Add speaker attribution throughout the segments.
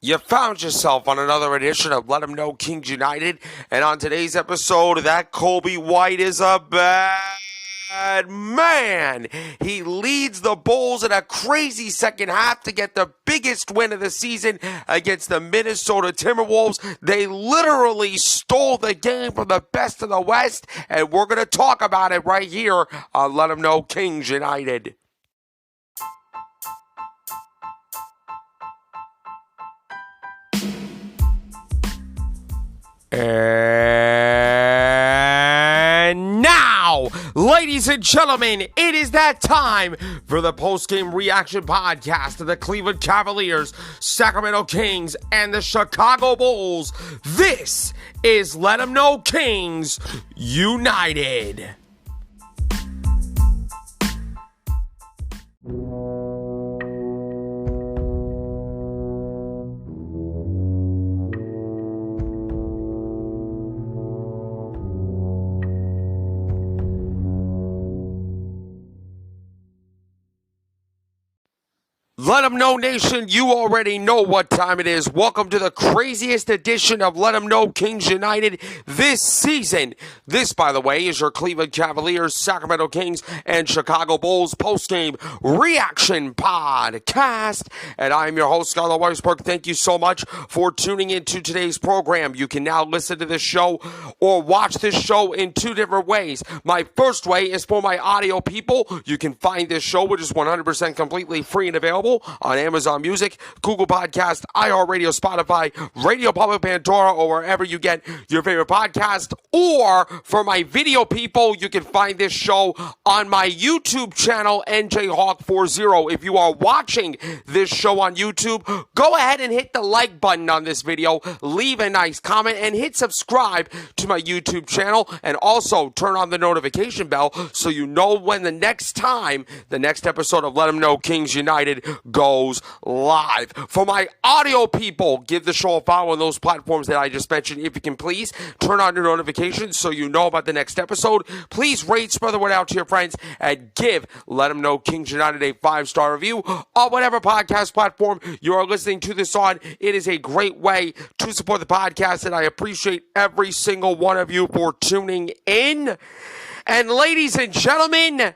Speaker 1: You found yourself on another edition of Let 'Em Know Kings United, and on today's episode, that Coby White is a bad man. He leads the Bulls in a crazy second half to get the biggest win of the season against the Minnesota Timberwolves. They literally stole the game from the best of the West, and we're going to talk about it right here on Let 'Em Know Kings United. And now, ladies and gentlemen, it is that time for the post-game reaction podcast of the Cleveland Cavaliers, Sacramento Kings, and the Chicago Bulls. This is Let 'Em Know Kings United. Let 'em know, Nation, you already know what time it is. Welcome to the craziest edition of Let 'em Know Kings United this season. This, by the way, is your Cleveland Cavaliers, Sacramento Kings, and Chicago Bulls postgame reaction podcast. And I'm your host, Skylar Weisberg. Thank you so much for tuning into today's program. You can now listen to this show or watch this show in two different ways. My first way is for my audio people. You can find this show, which is 100% completely free and available on Amazon Music, Google Podcast, iHeartRadio, Spotify, Radio Public, Pandora, or wherever you get your favorite podcast. Or for my video people, you can find this show on my YouTube channel, NJHawk40. If you are watching this show on YouTube, go ahead and hit the like button on this video, leave a nice comment, and hit subscribe to my YouTube channel, and also turn on the notification bell so you know when the next episode of Let 'Em Know Kings United goes live. For my audio people, give the show a follow on those platforms that I just mentioned. If you can, please turn on your notifications so you know about the next episode. Please rate, spread the word out to your friends, and give Let 'Em Know Kings United a 5-star review on whatever podcast platform you are listening to this on. It is a great way to support the podcast, and I appreciate every single one of you for tuning in. And ladies and gentlemen,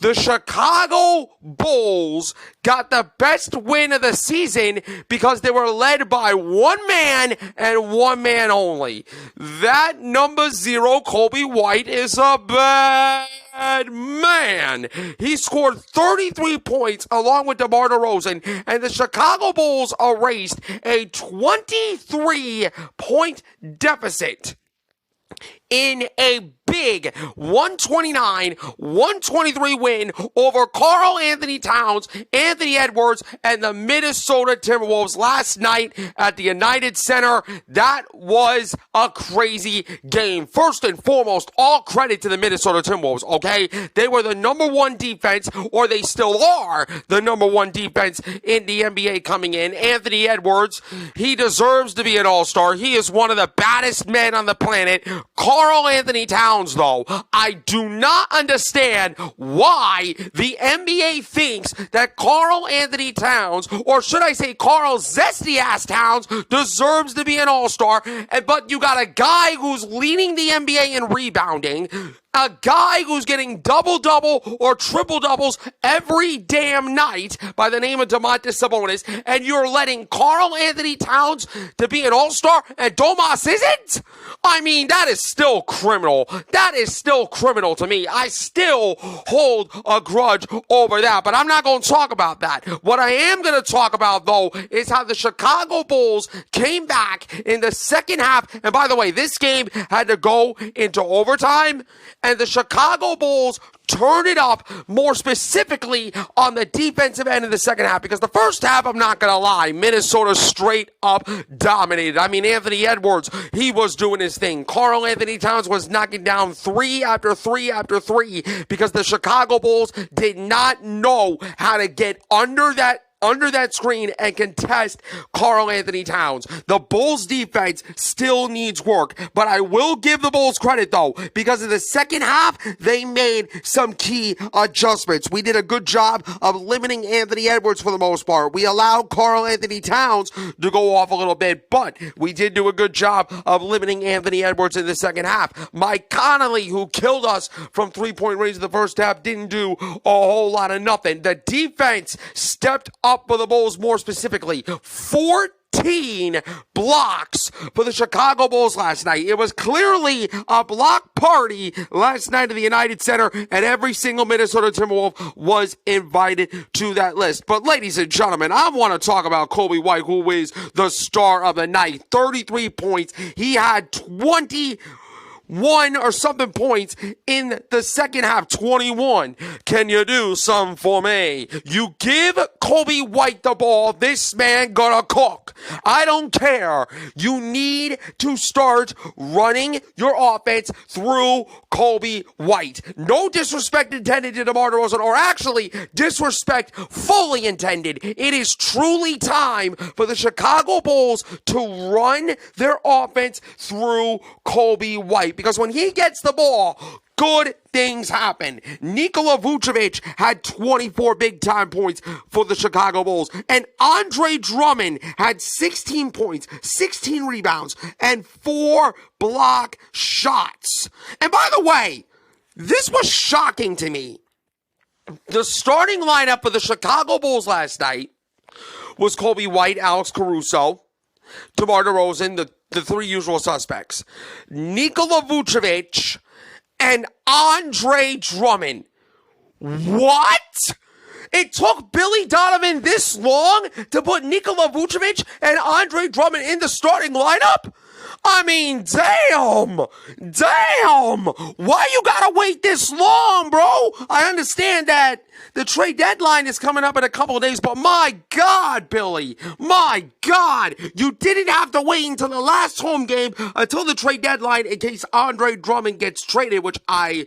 Speaker 1: the Chicago Bulls got the best win of the season because they were led by one man and one man only. That number 0, Coby White, is a bad man. He scored 33 points along with DeMar DeRozan, and the Chicago Bulls erased a 23-point deficit in a big 129-123 win over Karl Anthony Towns, Anthony Edwards, and the Minnesota Timberwolves last night at the United Center. That was a crazy game. First and foremost, all credit to the Minnesota Timberwolves, okay? They were the number one defense, or they still are the number one defense in the NBA coming in. Anthony Edwards, he deserves to be an all-star. He is one of the baddest men on the planet. Karl Anthony Towns, though, I do not understand why the NBA thinks that Karl Anthony Towns, or should I say Karl Zesty-ass Towns, deserves to be an all-star, but you got a guy who's leading the NBA in rebounding, a guy who's getting double-double or triple-doubles every damn night by the name of Domantas Sabonis, and you're letting Karl Anthony Towns to be an all-star and Domas isn't? I mean, that is still criminal. That is still criminal to me. I still hold a grudge over that, but I'm not going to talk about that. What I am going to talk about, though, is how the Chicago Bulls came back in the second half, and by the way, this game had to go into overtime, and the Chicago Bulls turned it up, more specifically on the defensive end of the second half, because the first half, I'm not going to lie, Minnesota straight up dominated. I mean, Anthony Edwards, he was doing his thing. Karl Anthony Towns was knocking down 3 after 3 after 3 because the Chicago Bulls did not know how to get under that under that screen and contest Karl Anthony Towns. The Bulls defense still needs work, but I will give the Bulls credit though, because in the second half, they made some key adjustments. We did a good job of limiting Anthony Edwards for the most part. We allowed Karl Anthony Towns to go off a little bit, but we did do a good job of limiting Anthony Edwards in the second half. Mike Conley, who killed us from three-point range in the first half, didn't do a whole lot of nothing. The defense stepped up for the Bulls more specifically. 14 blocks for the Chicago Bulls last night. It was clearly a block party last night at the United Center, and every single Minnesota Timberwolf was invited to that list. But ladies and gentlemen, I want to talk about Coby White, who is the star of the night. 33 points. He had 21 or something points in the second half. 21. Can you do some for me? You give Coby White the ball, this man gonna cook. I don't care. You need to start running your offense through Coby White. No disrespect intended to DeMar DeRozan, or actually disrespect fully intended. It is truly time for the Chicago Bulls to run their offense through Coby White, because when he gets the ball, good things happen. Nikola Vucevic had 24 big-time points for the Chicago Bulls, and Andre Drummond had 16 points, 16 rebounds, and 4 block shots. And by the way, this was shocking to me. The starting lineup for the Chicago Bulls last night was Coby White, Alex Caruso, DeMar DeRozan, the three usual suspects, Nikola Vucevic, and Andre Drummond. What? It took Billy Donovan this long to put Nikola Vucevic and Andre Drummond in the starting lineup? I mean, damn. Why you gotta wait this long, bro? I understand that the trade deadline is coming up in a couple of days, but my God, Billy, my God, you didn't have to wait until the last home game until the trade deadline in case Andre Drummond gets traded, which I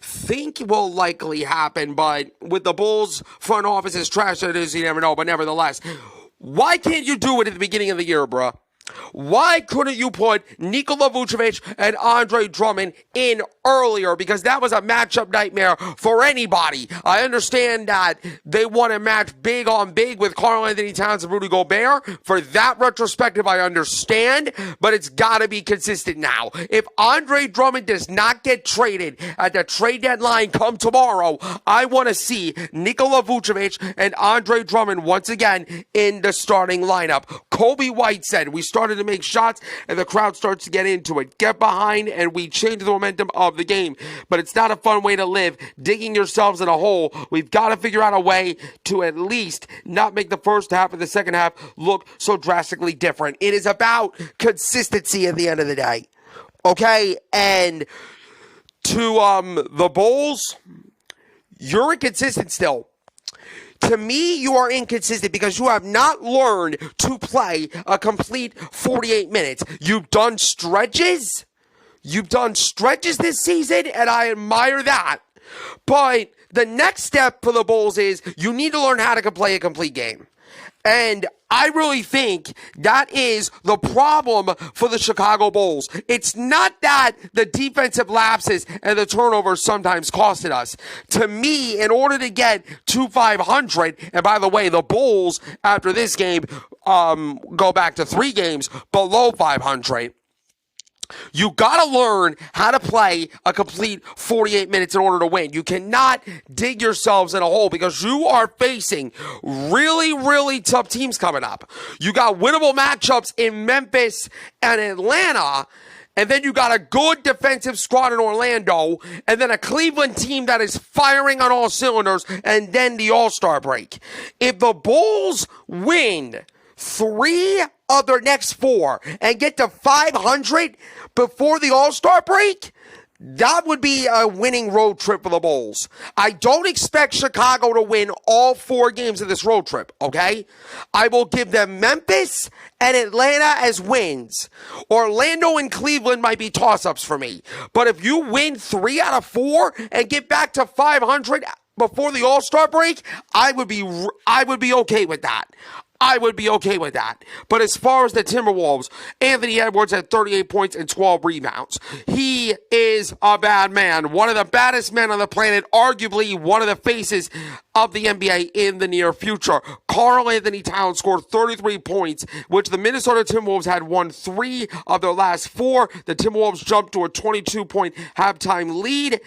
Speaker 1: think will likely happen, but with the Bulls front office as trash as it is, you never know. But nevertheless, why can't you do it at the beginning of the year, bruh? Why couldn't you put Nikola Vucevic and Andre Drummond in earlier? Because that was a matchup nightmare for anybody. I understand that they want to match big on big with Karl Anthony Towns and Rudy Gobert. For that retrospective, I understand, but it's got to be consistent now. If Andre Drummond does not get traded at the trade deadline come tomorrow, I want to see Nikola Vucevic and Andre Drummond once again in the starting lineup. Coby White said, we started to make shots and the crowd starts to get into it. Get behind and we change the momentum of the game. But it's not a fun way to live, digging yourselves in a hole. We've got to figure out a way to at least not make the first half and the second half look so drastically different. It is about consistency at the end of the day. Okay? And to the Bulls, you're inconsistent still. To me, you are inconsistent because you have not learned to play a complete 48 minutes. You've done stretches. You've done stretches this season, and I admire that. But the next step for the Bulls is you need to learn how to play a complete game. And I really think that is the problem for the Chicago Bulls. It's not that the defensive lapses and the turnovers sometimes costed us. To me, in order to get to 500, and by the way, the Bulls, after this game, go back to 3 games below 500. You gotta learn how to play a complete 48 minutes in order to win. You cannot dig yourselves in a hole because you are facing really, really tough teams coming up. You got winnable matchups in Memphis and Atlanta, and then you got a good defensive squad in Orlando, and then a Cleveland team that is firing on all cylinders, and then the All-Star break. If the Bulls win 3 of their next 4 and get to 500 before the All-Star break, that would be a winning road trip for the Bulls. I don't expect Chicago to win all 4 games of this road trip, okay? I will give them Memphis and Atlanta as wins. Orlando and Cleveland might be toss-ups for me. But if you win 3 out of 4 and get back to 500, before the All-Star break, I would be okay with that. I would be okay with that. But as far as the Timberwolves, Anthony Edwards had 38 points and 12 rebounds. He is a bad man. One of the baddest men on the planet, arguably one of the faces of the NBA in the near future. Karl Anthony Towns scored 33 points, which the Minnesota Timberwolves had won 3 of their last 4. The Timberwolves jumped to a 22-point halftime lead.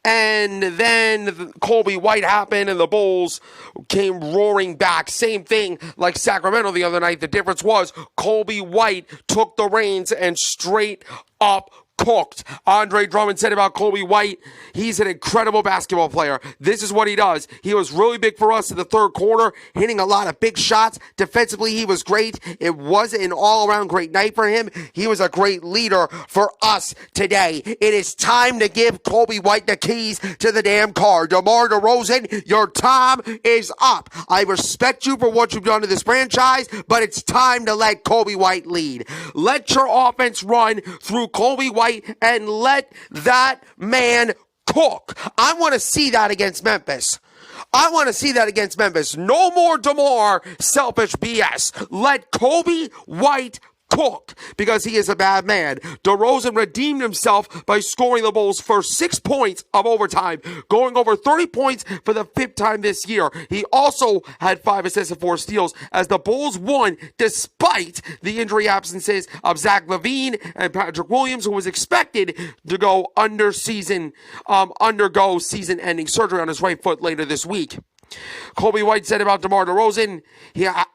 Speaker 1: And then Coby White happened and the Bulls came roaring back. Same thing like Sacramento the other night. The difference was Coby White took the reins and straight up cooked. Andre Drummond said about Coby White, he's an incredible basketball player. This is what he does. He was really big for us in the third quarter, hitting a lot of big shots. Defensively, he was great. It was an all-around great night for him. He was a great leader for us today. It is time to give Coby White the keys to the damn car. DeMar DeRozan, your time is up. I respect you for what you've done to this franchise, but it's time to let Coby White lead. Let your offense run through Coby White and let that man cook. I want to see that against Memphis. No more DeMar selfish BS. Let Coby White cook because he is a bad man. DeRozan redeemed himself by scoring the Bulls' first 6 points of overtime, going over 30 points for the 5th time this year. He also had 5 assists and 4 steals as the Bulls won despite the injury absences of Zach LaVine and Patrick Williams, who was expected to undergo season-ending surgery on his right foot later this week. Coby White said about DeMar DeRozan,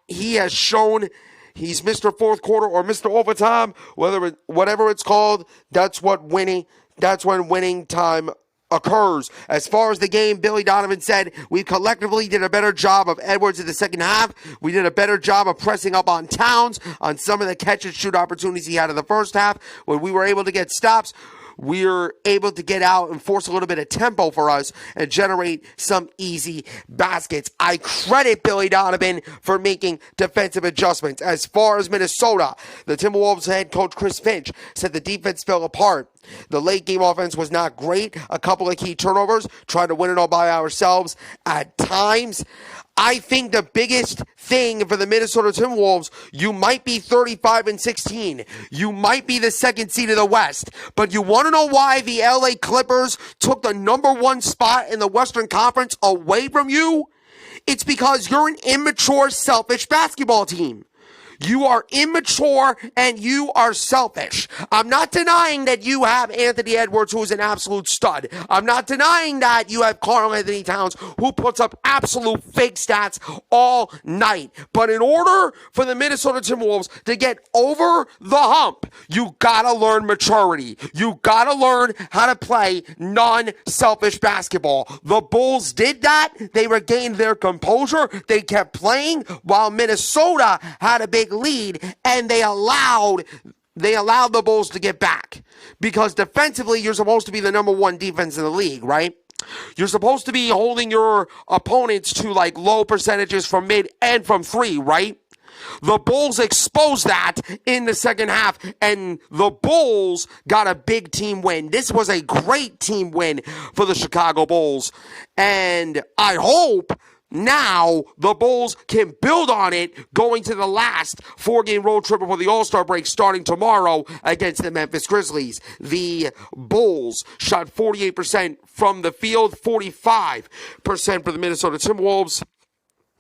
Speaker 1: he has shown he's Mr. Fourth Quarter or Mr. Overtime, whatever it's called. That's when winning time occurs. As far as the game, Billy Donovan said, we collectively did a better job of Edwards in the second half. We did a better job of pressing up on Towns on some of the catch and shoot opportunities he had in the first half. When we were able to get stops, we're able to get out and force a little bit of tempo for us and generate some easy baskets. I credit Billy Donovan for making defensive adjustments. As far as Minnesota, the Timberwolves head coach Chris Finch said the defense fell apart. The late game offense was not great. A couple of key turnovers, trying to win it all by ourselves at times. I think the biggest thing for the Minnesota Timberwolves, you might be 35-16. You might be the second seed of the West. But you want to know why the LA Clippers took the number 1 spot in the Western Conference away from you? It's because you're an immature, selfish basketball team. You are immature and you are selfish. I'm not denying that you have Anthony Edwards, who is an absolute stud. I'm not denying that you have Karl Anthony Towns, who puts up absolute fake stats all night. But in order for the Minnesota Timberwolves to get over the hump, you gotta learn maturity. You gotta learn how to play non-selfish basketball. The Bulls did that. They regained their composure. They kept playing while Minnesota had a big lead, and they allowed the Bulls to get back. Because defensively, you're supposed to be the number 1 defense in the league, right? You're supposed to be holding your opponents to like low percentages from mid and from 3, right? The Bulls exposed that in the second half, and the Bulls got a big team win. This was a great team win for the Chicago Bulls, and I hope now the Bulls can build on it going to the last 4-game road trip before the All-Star break starting tomorrow against the Memphis Grizzlies. The Bulls shot 48% from the field, 45% for the Minnesota Timberwolves.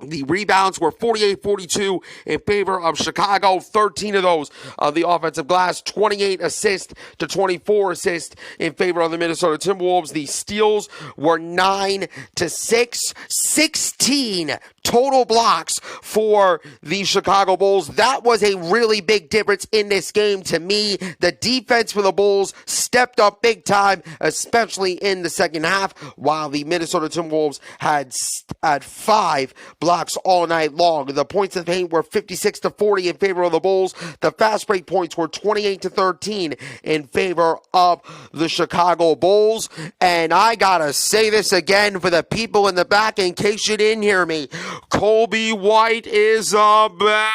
Speaker 1: The rebounds were 48-42 in favor of Chicago, 13 of those of the offensive glass, 28 assists to 24 assists in favor of the Minnesota Timberwolves. The steals were 9-6, 16 total blocks for the Chicago Bulls. That was a really big difference in this game to me. The defense for the Bulls stepped up big time, especially in the second half, while the Minnesota Timberwolves had 5 blocks all night long. The points in the paint were 56-40 in favor of the Bulls. The fast break points were 28-13 in favor of the Chicago Bulls. And I gotta say this again for the people in the back in case you didn't hear me. Coby White is a bad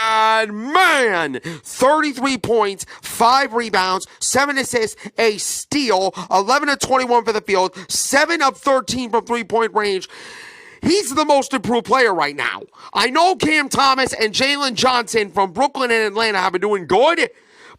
Speaker 1: And man, 33 points, 5 rebounds, 7 assists, a steal, 11 of 21 for the field, 7 of 13 from three-point range. He's the most improved player right now. I know Cam Thomas and Jalen Johnson from Brooklyn and Atlanta have been doing good,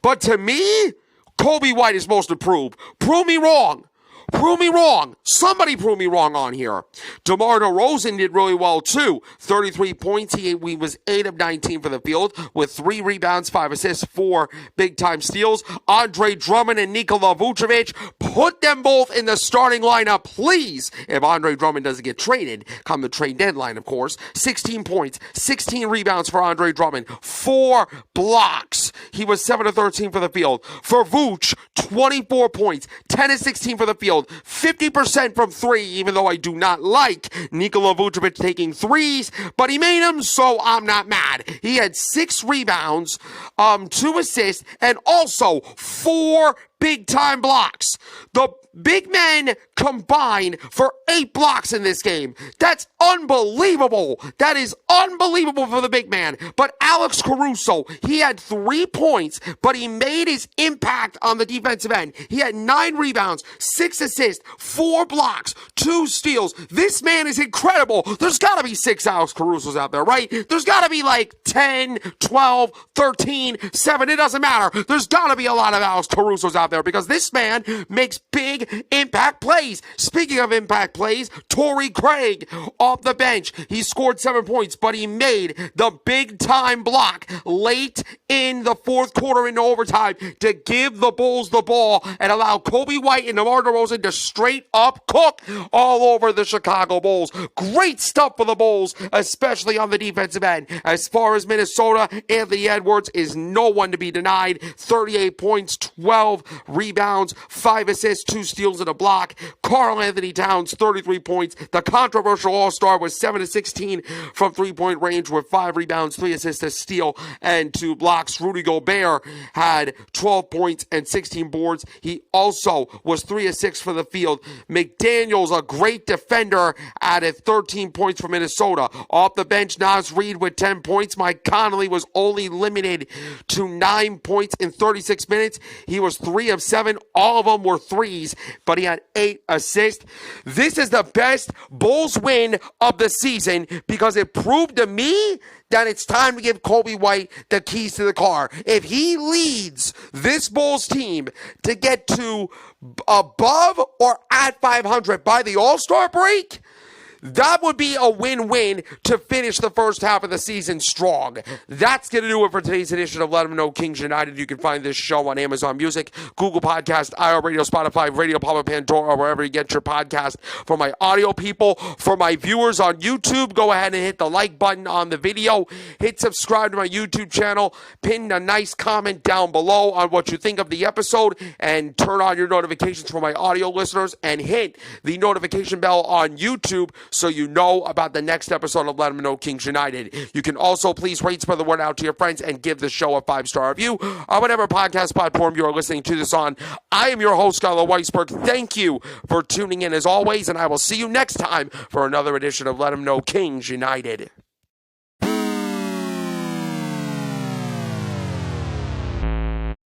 Speaker 1: but to me, Coby White is most improved. Prove me wrong. Prove me wrong. Somebody prove me wrong on here. DeMar DeRozan did really well too. 33 points. He was 8 of 19 for the field with 3 rebounds, 5 assists, 4 big-time steals. Andre Drummond and Nikola Vucevic, put them both in the starting lineup, please. If Andre Drummond doesn't get traded, come the trade deadline, of course. 16 points, 16 rebounds for Andre Drummond, 4 blocks. He was 7 of 13 for the field. For Vooch, 24 points, 10 of 16 for the field. 50% from 3, even though I do not like Nikola Vucevic taking threes, but he made them, so I'm not mad. He had 6 rebounds, 2 assists, and also 4 big-time blocks. The big men combined for 8 blocks in this game. That's unbelievable. That is unbelievable for the big man. But Alex Caruso, he had 3 points, but he made his impact on the defensive end. He had 9 rebounds, 6 assists, 4 blocks, 2 steals. This man is incredible. There's got to be 6 Alex Carusos out there, right? There's got to be like 10, 12, 13, 7. It doesn't matter. There's got to be a lot of Alex Carusos out there because this man makes big impact plays. Speaking of impact plays, Torrey Craig off the bench. He scored 7 points, but he made the big time block late in the fourth quarter into overtime to give the Bulls the ball and allow Coby White and DeMar DeRozan to straight up cook all over the Chicago Bulls. Great stuff for the Bulls, especially on the defensive end. As far as Minnesota, Anthony Edwards is no one to be denied. 38 points, 12 rebounds, 5 assists, 2 steals and a block. Karl Anthony Towns, 33 points. The controversial All-Star was 7 of 16 from three-point range with 5 rebounds, 3 assists, a steal, and 2 blocks. Rudy Gobert had 12 points and 16 boards. He also was 3 of 6 for the field. McDaniels, a great defender, added 13 points for Minnesota. Off the bench, Naz Reid with 10 points. Mike Conley was only limited to 9 points in 36 minutes. He was 3 of 7. All of them were threes, but he had 8 assists. This is the best Bulls win of the season because it proved to me that it's time to give Coby White the keys to the car. If he leads this Bulls team to get to above or at 500 by the All-Star break, that would be a win-win to finish the first half of the season strong. That's going to do it for today's edition of Let 'Em Know Kings United. You can find this show on Amazon Music, Google Podcast, iHeartRadio, Spotify, Radio Public, Pandora, wherever you get your podcast. For my audio people, for my viewers on YouTube, go ahead and hit the like button on the video. Hit subscribe to my YouTube channel. Pin a nice comment down below on what you think of the episode, and turn on your notifications for my audio listeners, and hit the notification bell on YouTube so you know about the next episode of Let 'Em Know Kings United. You can also please rate, spread the word out to your friends, and give the show a 5-star review on whatever podcast platform you are listening to this on. I am your host, Skylar Weisberg. Thank you for tuning in as always, and I will see you next time for another edition of Let 'Em Know Kings United.